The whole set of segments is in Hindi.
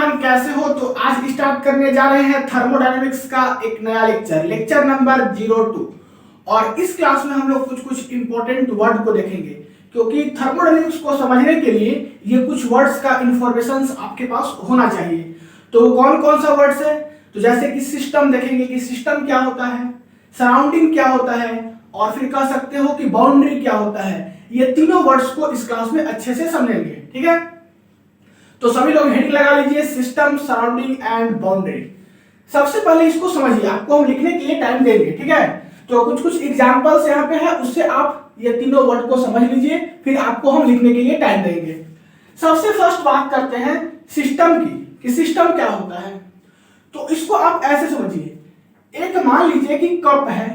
एवरीवन, कैसे हो? तो आज स्टार्ट करने जा रहे हैं थर्मोडायनेमिक्स का एक नया लेक्चर नंबर 02। और इस क्लास में हम लोग कुछ इंपॉर्टेंट वर्ड को देखेंगे, क्योंकि थर्मोडायनेमिक्स को समझने के लिए ये कुछ वर्ड्स का इंफॉर्मेशन आपके पास होना चाहिए। तो कौन कौन सा वर्ड्स है? तो जैसे कि सिस्टम देखेंगे कि सिस्टम क्या होता है, सराउंडिंग क्या होता है, और फिर कह सकते हो कि बाउंड्री क्या होता है। ये तीनों वर्ड्स को इस क्लास में अच्छे से समझेंगे, ठीक है? तो सभी लोग हेडिंग लगा लीजिए, सिस्टम, सराउंडिंग एंड बाउंड्री। सबसे पहले इसको समझिए, आपको हम लिखने के लिए टाइम देंगे, ठीक है? तो कुछ एग्जांपल्स यहाँ पे है, उससे आप ये तीनों वर्ड को समझ लीजिए, फिर आपको हम लिखने के लिए टाइम देंगे। सबसे फर्स्ट बात करते हैं सिस्टम की, कि सिस्टम क्या होता है। तो इसको आप ऐसे समझिए, एक मान लीजिए कि कप है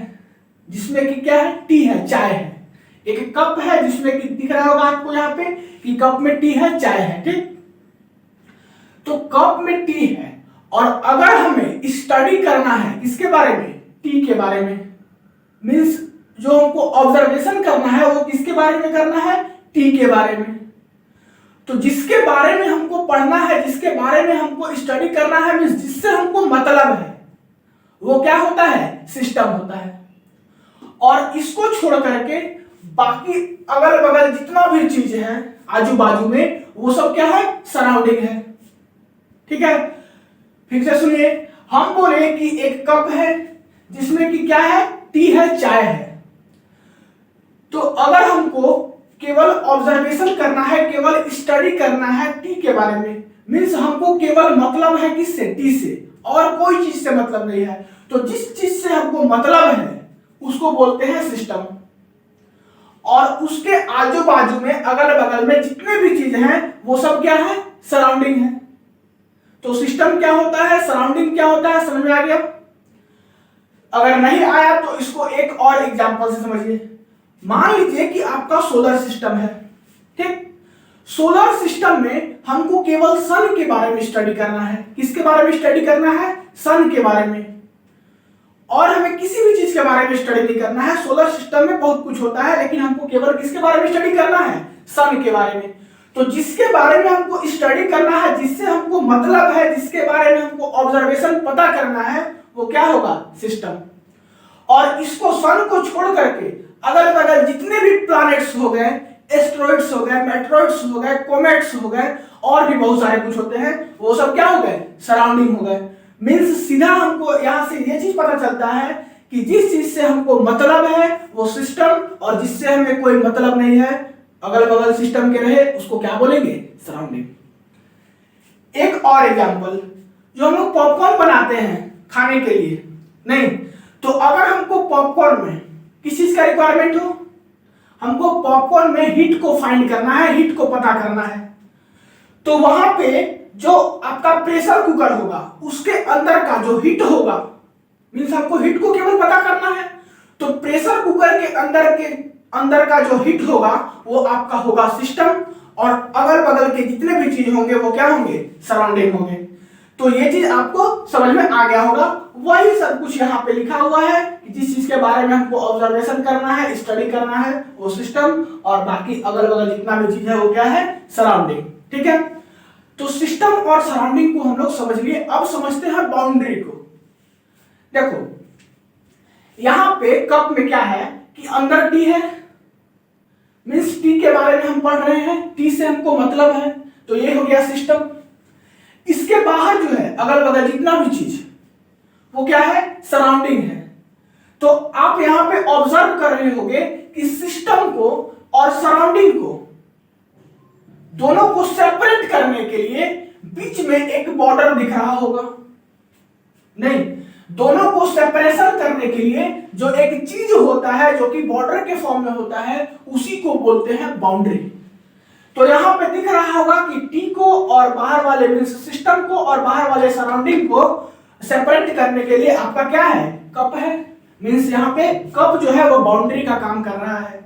जिसमें कि क्या है, टी है, चाय है। एक कप है जिसमें कि दिख रहा होगा आपको यहाँ पे कि कप में टी है, चाय है, ठीक? तो कप में टी है, और अगर हमें स्टडी करना है किसके बारे में, टी के बारे में, मींस जो हमको ऑब्जर्वेशन करना है वो किसके बारे में करना है, टी के बारे में। तो जिसके बारे में हमको पढ़ना है, जिसके बारे में हमको स्टडी करना है, मींस जिससे हमको मतलब है, वो क्या होता है, सिस्टम होता है। और इसको छोड़ करके बाकी अगल बगल जितना भी चीज है आजू बाजू में, वो सब क्या है, सराउंडिंग है, ठीक है? फिर से सुनिए, हम बोले कि एक कप है जिसमें कि क्या है, टी है, चाय है। तो अगर हमको केवल ऑब्जर्वेशन करना है, केवल स्टडी करना है टी के बारे में, मींस हमको केवल मतलब है किससे, टी से, और कोई चीज से मतलब नहीं है। तो जिस चीज से हमको मतलब है उसको बोलते हैं सिस्टम। और उसके आजू बाजू में अगल बगल में जितने भी चीज हैं वो सब क्या है, सराउंडिंग है। तो सिस्टम क्या होता है, सराउंडिंग क्या होता है, समझ में आ गया? अगर नहीं आया तो इसको एक और एग्जांपल से समझिए। मान लीजिए कि आपका सोलर सिस्टम है, ठीक? सोलर सिस्टम में हमको केवल सन के बारे में स्टडी करना है। किसके बारे में स्टडी करना है, सन के बारे में। और हमें किसी भी चीज के बारे में स्टडी नहीं करना है। सोलर सिस्टम में बहुत कुछ होता है, लेकिन हमको केवल किसके बारे में स्टडी करना है, सन के बारे में। तो जिसके बारे में हमको स्टडी करना है, जिससे हमको मतलब है, जिसके बारे में हमको ऑब्जर्वेशन पता करना है, वो क्या होगा, सिस्टम। और इसको सन को छोड़ करके अगल बगल जितने भी प्लैनेट्स हो गए, एस्टेरॉइड्स हो गए, मेटेरॉइड्स हो गए, कॉमेट्स हो गए, और भी बहुत सारे कुछ होते हैं, वो सब क्या हो गए, सराउंडिंग हो गए। मींस सीधा हमको यहां से ये चीज पता चलता है कि जिस चीज से हमको मतलब है वो सिस्टम, और जिससे हमें कोई मतलब नहीं है, अगल बगल सिस्टम के रहे, उसको क्या बोलेंगे, सराउंडिंग। एक और एग्जांपल, जो हम लोग पॉपकॉर्न बनाते हैं खाने के लिए, नहीं तो अगर हमको पॉपकॉर्न में किस चीज का रिक्वायरमेंट हो, हमको पॉपकॉर्न में हीट को फाइंड करना है, हीट को पता करना है। तो वहां पे जो आपका प्रेशर कुकर होगा, उसके अंदर का जो हीट होगा, मींस हमको हीट को केवल पता करना है, तो प्रेशर कुकर के अंदर का जो हीट होगा वो आपका होगा सिस्टम, और अगल बगल के जितने भी चीज होंगे वो क्या होंगे, सराउंडिंग होंगे। तो ये चीज आपको समझ में आ गया होगा। वही सब कुछ यहाँ पे लिखा हुआ है कि जिस चीज के बारे में हमको ऑब्जर्वेशन करना है, स्टडी करना है, वो सिस्टम, और बाकी अगल बगल जितना भी चीज है वो क्या है, सराउंडिंग, ठीक है? तो सिस्टम और सराउंडिंग को हम लोग समझ लिए। अब समझते हैं बाउंड्री को। देखो यहां पे कप में क्या है कि अंदर टी है, मींस टी के बारे में हम पढ़ रहे हैं, टी से हमको मतलब है, तो ये हो गया सिस्टम। इसके बाहर जो है अगल बगल जितना भी चीज, वो क्या है, सराउंडिंग है। तो आप यहां पे ऑब्जर्व कर रहे होंगे कि सिस्टम को और सराउंडिंग को, दोनों को सेपरेट करने के लिए बीच में एक बॉर्डर दिख रहा होगा, नहीं, दोनों को सेपरेशन करने के लिए जो एक चीज होता है जो कि बॉर्डर के फॉर्म में होता है, उसी को बोलते हैं बाउंड्री। तो यहां पे दिख रहा होगा कि टी को और बाहर वाले मींस सिस्टम को और बाहर वाले सराउंडिंग को सेपरेट करने के लिए आपका क्या है, कप है। मींस यहाँ पे कप जो है वो बाउंड्री का काम कर रहा है।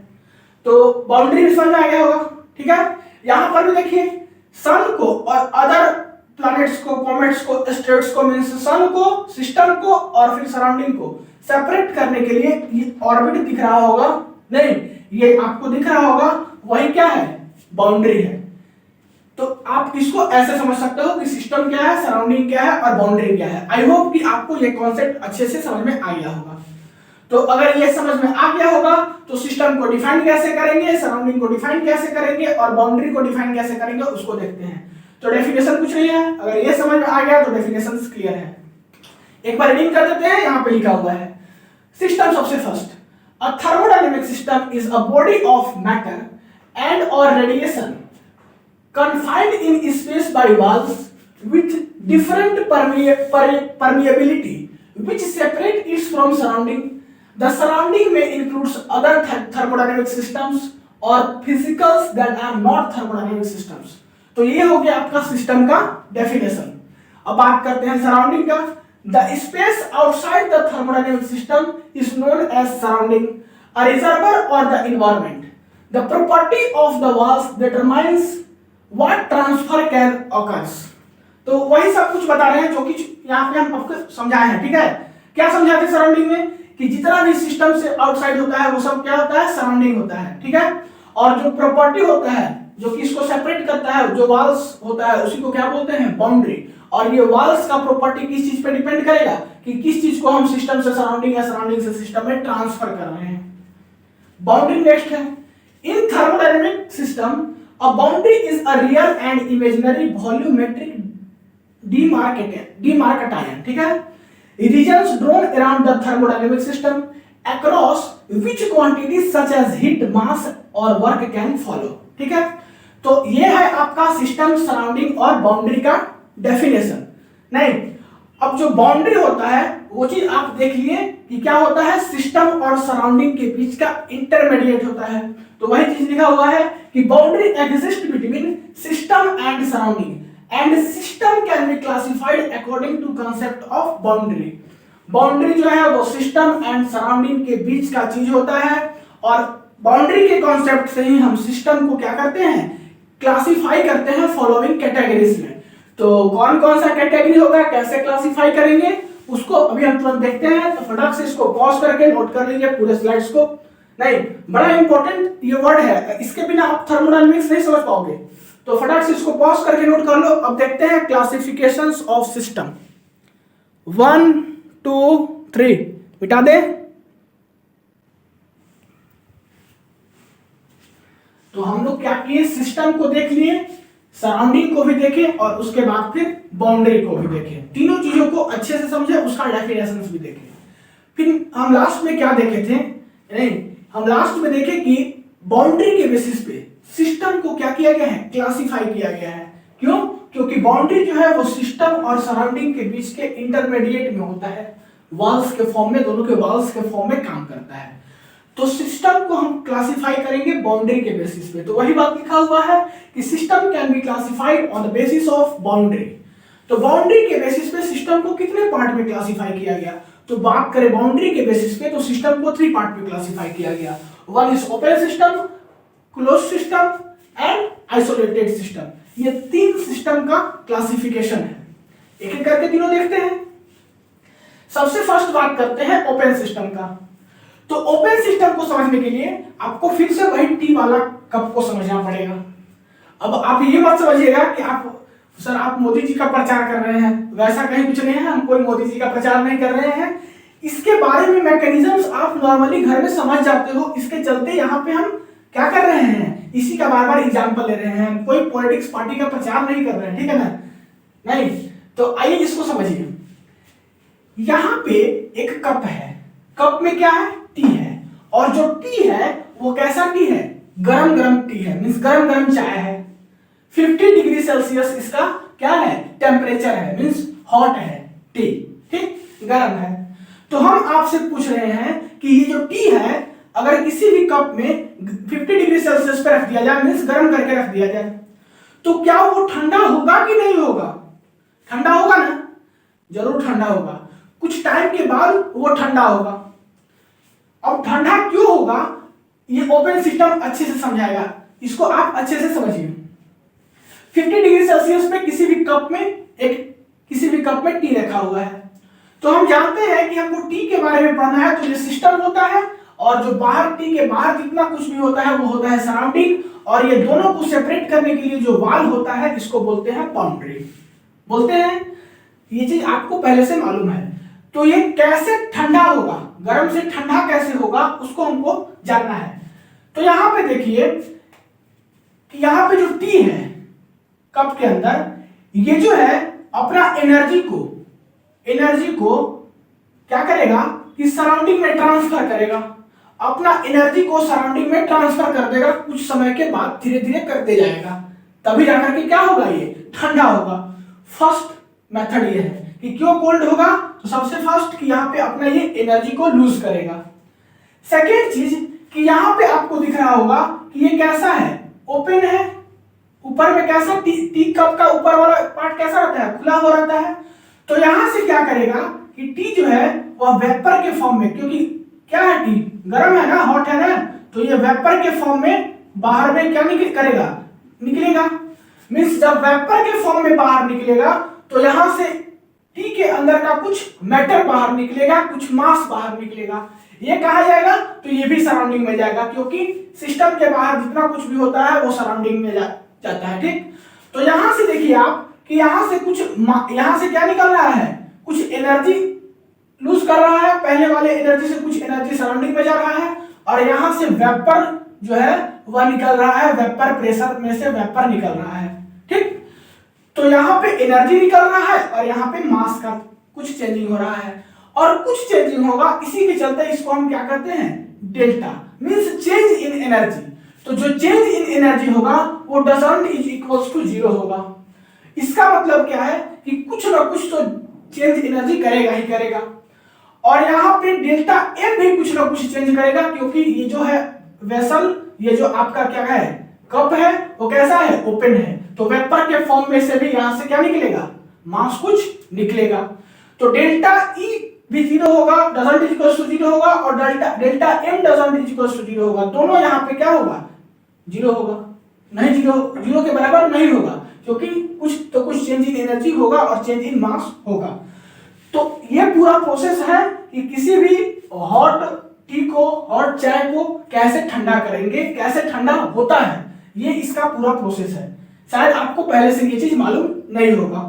तो बाउंड्री भी समझ में आ गया होगा, ठीक है? यहां पर भी देखिए, सन को और अदर प्लैनेट्स को, कॉमेट्स को, एस्टेरॉइड्स को, मींस सन को, सिस्टम को और फिर सराउंडिंग को सेपरेट करने के लिए ये ऑर्बिट दिख रहा होगा, नहीं, ये आपको दिख रहा होगा, वही क्या है, बाउंड्री है। तो आप इसको ऐसे समझ सकते हो कि सिस्टम क्या है, सराउंडिंग क्या है और बाउंड्री क्या है। आई होप कि आपको ये कॉन्सेप्ट अच्छे से समझ में आ गया होगा। तो अगर ये समझ में आ गया होगा तो सिस्टम को डिफाइन कैसे करेंगे, सराउंडिंग को डिफाइन कैसे करेंगे और बाउंड्री को डिफाइन कैसे करेंगे उसको देखते हैं। तो डेफिनेशन कुछ नहीं है, अगर ये समझ में आ गया तो डेफिनेशन क्लियर है। एक बार रीडिंग कर देते हैं, यहाँ पे लिखा हुआ है सिस्टम। सबसे first, a thermodynamic system is a body of matter and और radiation confined in space by walls with different permeability which separate it from surrounding. The surrounding may include other thermodynamic systems or physicals that are not thermodynamic systems. तो ये हो गया आपका सिस्टम का डेफिनेशन। अब बात करते हैं सराउंडिंग का। The space outside the thermodynamic system is known as surrounding, a reservoir or the environment. The property of the walls determines what transfer can occurs. तो वही सब कुछ बता रहे हैं जो कि यहाँ पे हम आपको समझाए हैं, ठीक है। क्या समझाते हैं सराउंडिंग में कि जितना भी सिस्टम से आउटसाइड होता है वो सब क्या होता है, सराउंडिंग होता है, ठीक है। और जो प्रॉपर्टी होता है जो कि इसको सेपरेट करता है, जो वॉल्स होता है उसी को क्या बोलते हैं, बाउंड्री। और ये वॉल्स का प्रॉपर्टी किस चीज पे डिपेंड करेगा कि किस चीज को हम सिस्टम से सराउंडिंग या सराउंडिंग से सिस्टम में ट्रांसफर कर रहे हैं। बाउंड्री नेक्स्ट है। इन thermodynamic system a boundary is a real and imaginary volumetric demarcation, ठीक है, regions drawn around the thermodynamic system across which quantities such as heat, mass और work can follow, ठीक है। तो ये है आपका सिस्टम, सराउंडिंग और बाउंड्री का डेफिनेशन। नहीं, अब जो बाउंड्री होता है वो चीज आप देख लिए कि क्या होता है, सिस्टम और सराउंडिंग के बीच का इंटरमीडिएट होता है। तो वही चीज लिखा हुआ है कि boundary exist between system and surrounding and system can be classified according to concept of boundary. Boundary जो है वो सिस्टम एंड सराउंडिंग के बीच का चीज होता है और बाउंड्री के कॉन्सेप्ट से ही हम सिस्टम को क्या करते हैं, क्लासिफाई करते हैं फॉलोइंग कैटेगरीज में। तो कौन कौन सा कैटेगरी होगा, कैसे क्लासिफाई करेंगे उसको अभी हम तुरंत देखते हैं। तो फटाक से इसको पॉज करके नोट कर लीजिए पूरे स्लाइड्स को। नहीं, बड़ा इंपॉर्टेंट ये वर्ड है, इसके बिना आप थर्मोडायनेमिक्स नहीं समझ पाओगे। तो फटाक से इसको पॉज करके नोट कर लो। अब देखते हैं क्लासिफिकेशंस ऑफ सिस्टम। 1 2 3 मिटा दे। तो हम लोग क्या किए, सिस्टम को देख लिए, सराउंडिंग को भी देखे और उसके बाद फिर बाउंड्री को भी देखे। तीनों चीजों को अच्छे से समझे, उसका डेफिनेशन भी देखे। फिर हम लास्ट में क्या देखे थे, नहीं हम लास्ट में देखे कि बाउंड्री के बेसिस पे सिस्टम को क्या किया गया है, क्लासिफाई किया गया है। क्यों? क्योंकि बाउंड्री जो है वो सिस्टम और सराउंडिंग के बीच के इंटरमीडिएट में होता है, वॉल्स के फॉर्म में, दोनों के वॉल्स के फॉर्म में काम करता है। तो सिस्टम को हम क्लासिफाई करेंगे बाउंड्री के बेसिस पे। तो वही बात लिखा हुआ है कि system can be classified on the basis of boundary. तो बाउंड्री के बेसिस पे सिस्टम को कितने पार्ट में क्लासिफाई किया गया, तो बात करें बाउंड्री के बेसिस पे तो सिस्टम को 3 पार्ट में क्लासिफाई किया गया। One is open system, close system and isolated system. ये 3 सिस्टम का क्लासिफिकेशन है। एक एक करके तीनों देखते हैं। सबसे फर्स्ट बात करते हैं ओपन सिस्टम का। तो ओपन सिस्टम को समझने के लिए आपको फिर से वही टी वाला कप को समझना पड़ेगा। अब आप ये मत समझिएगा कि आप मोदी जी का प्रचार कर रहे हैं, वैसा कहीं कुछ नहीं है। हम कोई मोदी जी का प्रचार नहीं कर रहे हैं। इसके बारे में मैकेनिज्म्स आप नॉर्मली घर में समझ जाते हो। इसके चलते यहाँ पे हम क्या कर रहे हैं, इसी का बार बार एग्जाम्पल ले रहे हैं। कोई पॉलिटिक्स पार्टी का प्रचार नहीं कर रहे हैं, ठीक है ना। नहीं, तो आइए इसको समझिए। यहाँ पे एक कप है, कप में क्या है, टी है। और जो टी है वो कैसा टी है, गरम गरम टी है, मीन्स गरम गरम चाय है। 50 डिग्री सेल्सियस इसका क्या है, टेम्परेचर है, मीन्स हॉट है टी, ठीक, गरम है। तो हम आपसे पूछ रहे हैं कि ये जो टी है अगर किसी भी कप में 50 डिग्री सेल्सियस पे रख दिया जाए, मीन्स गर्म करके रख दिया जाए, तो क्या वो ठंडा होगा कि नहीं होगा? ठंडा होगा ना, जरूर ठंडा होगा। कुछ टाइम के बाद वो ठंडा होगा। अब ठंडा क्यों होगा ये ओपन सिस्टम अच्छे से समझाएगा, इसको आप अच्छे से समझिए। 50 डिग्री सेल्सियस पे किसी भी कप में टी रखा हुआ है। तो हम जानते हैं कि हमको टी के बारे में पढ़ना है, तो ये सिस्टम होता है और जो बाहर टी के बाहर जितना कुछ भी होता है वो होता है सराउंडिंग, और ये दोनों को सेपरेट करने के लिए जो वाल होता है इसको बोलते हैं बाउंड्री। बोलते हैं, ये चीज आपको पहले से मालूम है। तो ये कैसे ठंडा होगा, गर्म से ठंडा कैसे होगा उसको हमको जानना है। तो यहां पे देखिए कि यहां पे जो टी है कप के अंदर, ये जो है अपना एनर्जी को क्या करेगा कि सराउंडिंग में ट्रांसफर करेगा, अपना एनर्जी को सराउंडिंग में ट्रांसफर कर देगा, कुछ समय के बाद धीरे धीरे करते जाएगा, तभी जाकर के क्या होगा, ये ठंडा होगा। फर्स्ट मेथड ये है कि क्यों कोल्ड होगा, तो सबसे फर्स्ट कि यहाँ पे अपना ये एनर्जी को लूज करेगा। सेकेंड चीज कि यहाँ पे आपको दिख रहा होगा कि ये कैसा है, ओपन है, ऊपर में कैसा टी कप का ऊपर वाला पार्ट कैसा रहता है, खुला हुआ रहता है। तो यहां से क्या करेगा कि टी जो है वह वेपर के फॉर्म में, क्योंकि क्या है टी गर्म है ना, हॉट है ना, तो ये वेपर के फॉर्म में बाहर में क्या निकलेगा। मींस जब वेपर के फॉर्म में बाहर निकलेगा तो यहां से टी के अंदर का कुछ मैटर बाहर निकलेगा, कुछ मास बाहर निकलेगा। ये कहा जाएगा तो ये भी सराउंडिंग में जाएगा, क्योंकि सिस्टम के बाहर जितना कुछ भी होता है वो सराउंडिंग में जाता है। ठीक, तो यहां से देखिए आप कि यहां से क्या निकल रहा है, कुछ एनर्जी लूज कर रहा है, पहले वाले एनर्जी से कुछ एनर्जी सराउंडिंग में जा रहा है, और यहां से वेपर जो है वह निकल रहा है, वेपर प्रेशर में से वेपर निकल रहा है। ठीक, तो यहाँ पे एनर्जी निकल रहा है और यहाँ पे मास का कुछ चेंजिंग हो रहा है, और कुछ चेंजिंग होगा, इसी के चलते इसको हम क्या करते हैं, delta, means change in energy. तो जो चेंज इन एनर्जी होगा वो doesn't is equals to zero होगा। इसका मतलब क्या है कि कुछ ना कुछ तो चेंज एनर्जी करेगा ही करेगा, और यहाँ पे डेल्टा एम भी कुछ ना कुछ चेंज करेगा, क्योंकि ये जो है वेसल, ये जो आपका क्या है कप है, वो कैसा है, ओपन है, तो वेपर के फॉर्म में से भी यहां से क्या निकलेगा, मास कुछ निकलेगा। तो डेल्टा ई भी जीरो होगा, doesn't is equals to zero होगा, और delta M doesn't is equals to zero होगा। दोनों यहाँ पे क्या होगा, जीरो होगा, नहीं जीरो के बराबर नहीं होगा, क्योंकि कुछ चेंज इन एनर्जी होगा और चेंज इन मास होगा। तो ये पूरा प्रोसेस है कि किसी भी हॉट टी को, हॉट चाय को कैसे ठंडा करेंगे, कैसे ठंडा होता है, ये इसका पूरा प्रोसेस है। शायद आपको पहले से ये चीज मालूम नहीं होगा।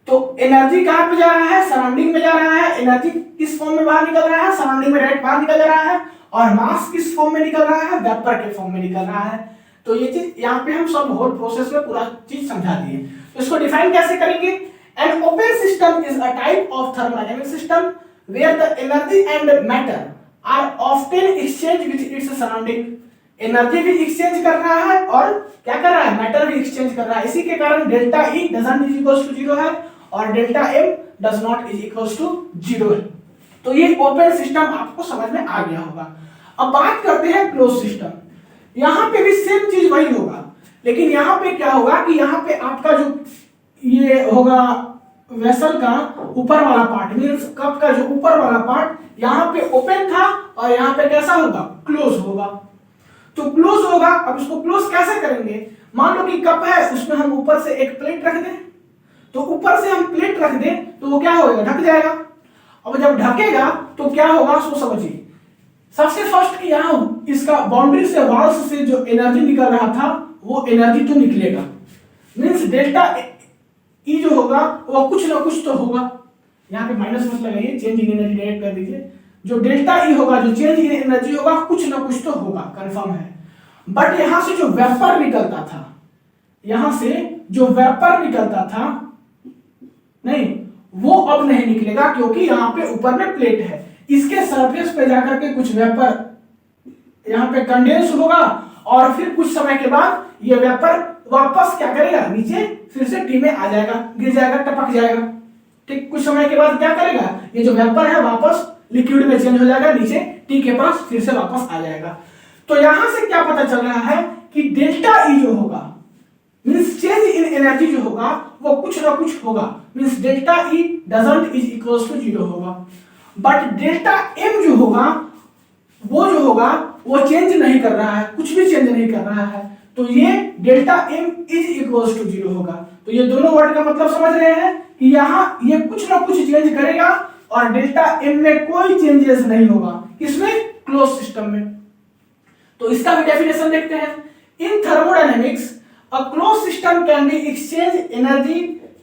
तो एनर्जी कहां पे जा रहा है, सराउंडिंग में जा रहा है, एनर्जी किस फॉर्म में बाहर निकल रहा है, सराउंडिंग में डायरेक्ट बाहर निकल रहा है, और मास किस फॉर्म में निकल रहा है, वेपर के फॉर्म में निकल रहा है। तो ये चीज यहाँ पे हम सब होल प्रोसेस में पूरा चीज समझा दिए। तो इसको डिफाइन कैसे करेंगे, an open system is a type of thermodynamic system where the energy and matter are often exchange with its surrounding. Energy भी एक्सचेंज कर रहा है और क्या कर रहा है, मैटर भी एक्सचेंज कर रहा है। इसी के कारण delta E doesn't is equals to zero है, और delta M does not is equals to zero है। तो ये ओपन सिस्टम आपको समझ में आ गया होगा। अब बात करते हैं क्लोज सिस्टम। यहां पे भी सेम चीज वही होगा, लेकिन यहां पे क्या होगा कि यहां पे आपका जो ये होगा वेसल का ऊपर वाला पार्ट, मींस कप का जो ऊपर वाला पार्ट यहां पे ओपन था, और यहां पे कैसा होगा, क्लोज होगा। तो क्लोज होगा, अब इसको क्लोज कैसे करेंगे, मान लो कि कप है, उसमें हम ऊपर से एक प्लेट रख दें, तो ऊपर से हम प्लेट रख दें तो वो क्या होगा, ढक जाएगा। अब जब ढकेगा तो क्या होगा, सो समझिए। सबसे फर्स्ट कि यहां इसका बाउंड्री से, वाल्स से जो एनर्जी निकल रहा था वो एनर्जी तो निकलेगा, मींस डेल्टा ई जो होगा वो कुछ ना कुछ तो होगा। यहाँ पे माइनस मत लगाइए, चेंज इन एनर्जी डायरेक्ट कर दीजिए। जो डेल्टा ई होगा, जो चेंज इन एनर्जी होगा, कुछ ना कुछ तो होगा, कंफर्म है। बट यहां से जो वेपर निकलता था, यहां से जो वेपर निकलता था, नहीं, वो अब नहीं निकलेगा, क्योंकि यहां पे ऊपर में प्लेट है। इसके सरफेस पे जाकर के कुछ वेपर यहां पे कंडेंस होगा, और फिर कुछ समय के बाद ये वेपर वापस क्या करेगा, नीचे फिर से टी में आ जाएगा, गिर जाएगा, टपक जाएगा। ठीक, कुछ समय के बाद क्या करेगा, ये जो वेपर है वापस लिक्विड में चेंज हो जाएगा, नीचे टी के पास फिर से वापस आ जाएगा। तो यहां से क्या पता चल रहा है कि डेल्टा ई जो होगा, मींस चेंज इन एनर्जी जो होगा, वो कुछ ना कुछ होगा, means delta E doesn't is equals to zero होगा। बट डेल्टा एम जो होगा, वो चेंज नहीं कर रहा है, कुछ भी चेंज नहीं कर रहा है, तो ये delta M is equals to zero होगा। तो ये दोनों वर्ड का मतलब समझ रहे हैं कि यहाँ ये कुछ ना कुछ चेंज करेगा, और डेल्टा एम में कोई चेंजेस नहीं होगा। इसमें क्लोज सिस्टम में। तो इसका भी डेफिनेशन देखते हैं। In thermodynamics a close system can be exchange energy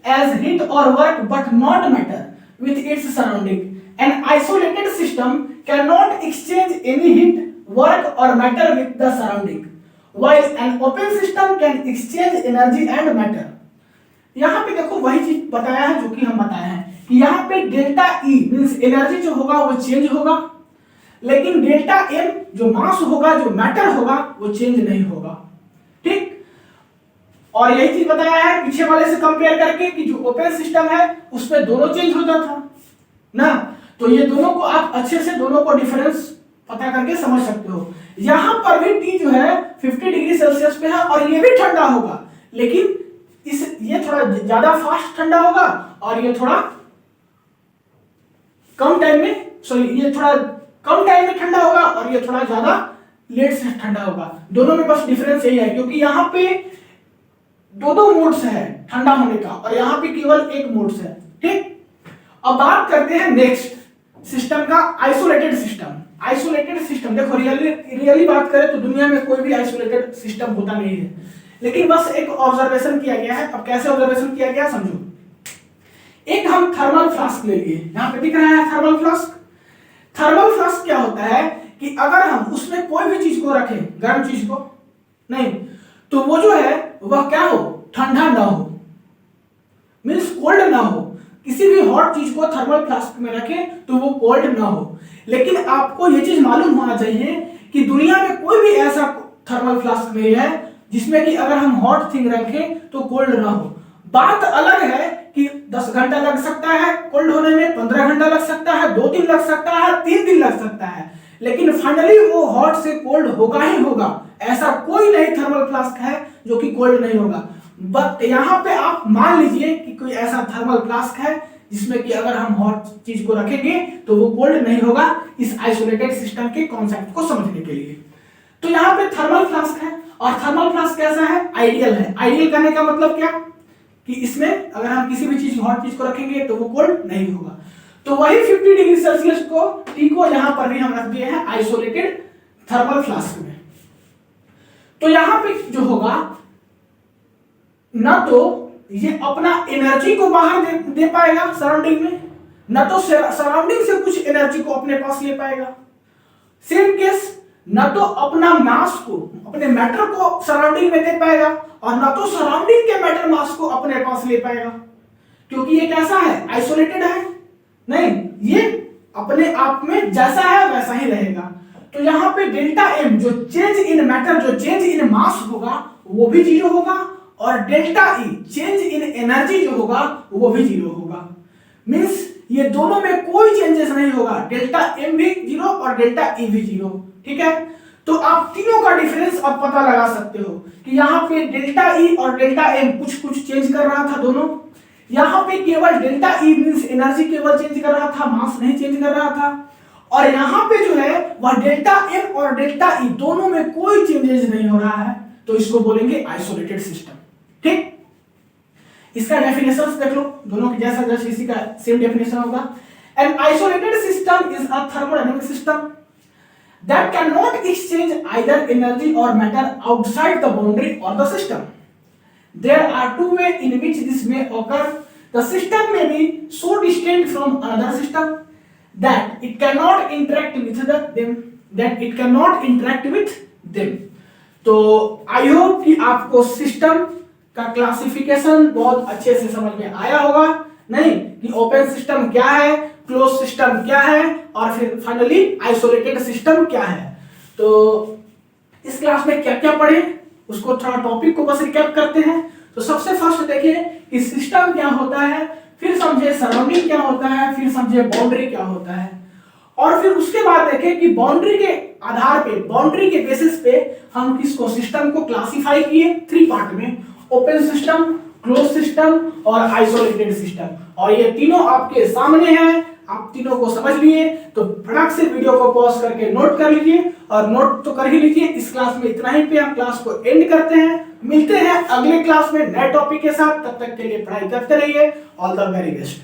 as heat or work but not matter with its surrounding. An isolated system can not exchange any heat work or matter with the surrounding while an open system can exchange energy and matter। यहाँ पे देखो वही चीज बताया है जो कि हम बताए हैं कि यहाँ पे डेल्टा ई मींस एनर्जी जो होगा वो चेंज होगा, लेकिन डेल्टा एम जो मास होगा, जो मैटर होगा, वो चेंज नहीं होगा। ठीक, और यही चीज बताया है पीछे वाले से कंपेयर करके कि जो ओपन सिस्टम है उसमें दोनों चेंज होता था ना। तो ये दोनों को आप अच्छे से दोनों को डिफरेंस पता करके समझ सकते हो। यहां पर भी टी जो है 50 डिग्री सेल्सियस पे है और ये भी ठंडा होगा, लेकिन ये थोड़ा ज्यादा फास्ट ठंडा होगा और ये थोड़ा कम टाइम में, ये थोड़ा कम टाइम में ठंडा होगा और ये थोड़ा ज्यादा लेट से ठंडा होगा। दोनों में बस डिफरेंस यही है, क्योंकि यहाँ पे दो मोड्स है ठंडा होने का और यहाँ पे केवल एक मोड्स है। ठीक, अब बात करते हैं नेक्स्ट सिस्टम का, आइसोलेटेड सिस्टम। आइसोलेटेड सिस्टम देखो रियली बात करें तो दुनिया में कोई भी आइसोलेटेड सिस्टम होता नहीं है, लेकिन बस एक ऑब्जर्वेशन किया गया है। अब कैसे ऑब्जर्वेशन किया गया समझो। एक हम थर्मल फ्लास्क ले लिए, यहां पे दिख रहा है थर्मल फ्लास्क। थर्मल फ्लास्क क्या होता है कि अगर हम उसमें कोई भी चीज को रखें, गर्म चीज को नहीं, तो वो जो है वह क्या हो, ठंडा ना हो, मींस कोल्ड ना हो। किसी भी हॉट चीज को थर्मल फ्लास्क में रखें तो वो कोल्ड ना हो। लेकिन आपको ये चीज मालूम होना चाहिए कि दुनिया में कोई भी ऐसा थर्मल फ्लास्क नहीं है जिसमें कि अगर हम हॉट थिंग रखें तो कोल्ड ना हो। बात अलग है कि 10 घंटा लग सकता है कोल्ड होने में, 15 घंटा लग सकता है, 2 दिन लग सकता है, 3 दिन लग सकता है, लेकिन फाइनली वो हॉट से कोल्ड होगा ही होगा। ऐसा कोई नहीं थर्मल फ्लास्क है जो कि कोल्ड नहीं होगा। बट यहाँ पे आप मान लीजिए कि कोई ऐसा थर्मल फ्लास्क है जिसमें कि अगर हम हॉट चीज को रखेंगे तो वो कोल्ड नहीं होगा, इस आइसोलेटेड सिस्टम के कॉन्सेप्ट को समझने के लिए। तो यहाँ पे थर्मल फ्लास्क है और थर्मल फ्लास्क कैसा है, आइडियल है। आइडियल करने का मतलब क्या कि इसमें अगर हम किसी भी चीज हॉट चीज को रखेंगे तो वो कोल्ड नहीं होगा। तो वही 50 डिग्री सेल्सियस को टी को यहां पर भी हम रख दिए हैं आइसोलेटेड थर्मल फ्लास्क में। तो यहां पे जो होगा ना तो ये अपना एनर्जी को बाहर दे पाएगा सराउंडिंग में, ना तो सराउंडिंग से कुछ एनर्जी को अपने पास ले पाएगा। सेम केस, ना तो अपना मास को, अपने मैटर को सराउंडिंग में दे पाएगा और ना तो सराउंडिंग के मैटर मास को अपने पास ले पाएगा, क्योंकि ये कैसा है, आइसोलेटेड है। नहीं, ये अपने आप में जैसा है वैसा ही रहेगा। तो यहाँ पे डेल्टा एम जो चेंज इन मैटर, जो चेंज इन मास होगा वो भी 0 होगा और delta E change in energy जो होगा वो भी 0 होगा। मींस ये दोनों में कोई चेंजेस नहीं होगा, डेल्टा एम भी 0 और डेल्टा ई भी 0। ठीक है, तो आप तीनों का डिफरेंस अब पता लगा सकते हो कि यहाँ पे डेल्टा ई और डेल्टा एम कुछ कुछ चेंज कर रहा था दोनों। यहाँ पे केवल डेल्टा ई मींस एनर्जी केवल चेंज कर रहा था, मास नहीं चेंज कर रहा था। और यहाँ पे जो है वह डेल्टा एम और डेल्टा ई दोनों में कोई चेंजेस नहीं हो रहा है, तो इसको बोलेंगे आइसोलेटेड सिस्टम। ठीक, इसका डेफिनेशन देख लो, दोनों की जैसा जैसे इसी का सेम डेफिनेशन होगा। N isolated system is a thermodynamic system that cannot exchange either energy or matter outside the boundary or the system. There are two ways in which this may occur. The system may be so distant from another system that it cannot interact with them. तो आई होप कि आपको सिस्टम का क्लासिफिकेशन बहुत अच्छे से समझ में आया होगा, नहीं कि ओपन सिस्टम क्या है, क्लोज सिस्टम क्या है और फिर फाइनली आइसोलेटेड सिस्टम क्या है। तो इस क्लास में क्या क्या पढ़े उसको थोड़ा टॉपिक को बस रिकैप करते हैं। तो सबसे फर्स्ट देखिए कि सिस्टम क्या होता है, फिर समझे सराउंडिंग क्या होता है, फिर समझे बाउंड्री क्या होता है, और फिर उसके बाद देखें कि बाउंड्री के आधार पे, बाउंड्री के बेसिस पे हम किसको, सिस्टम को क्लासिफाई किए 3 पार्ट में, ओपन सिस्टम, क्लोज सिस्टम और आइसोलेटेड सिस्टम। और ये तीनों आपके सामने हैं, आप तीनों को समझ लिए तो फटाक से वीडियो को पॉज करके नोट कर लीजिए, और नोट तो कर ही लीजिए। इस क्लास में इतना ही पे हम क्लास को एंड करते हैं। मिलते हैं अगले क्लास में नए टॉपिक के साथ, तब तक के लिए पढ़ाई करते रहिए। All the very best.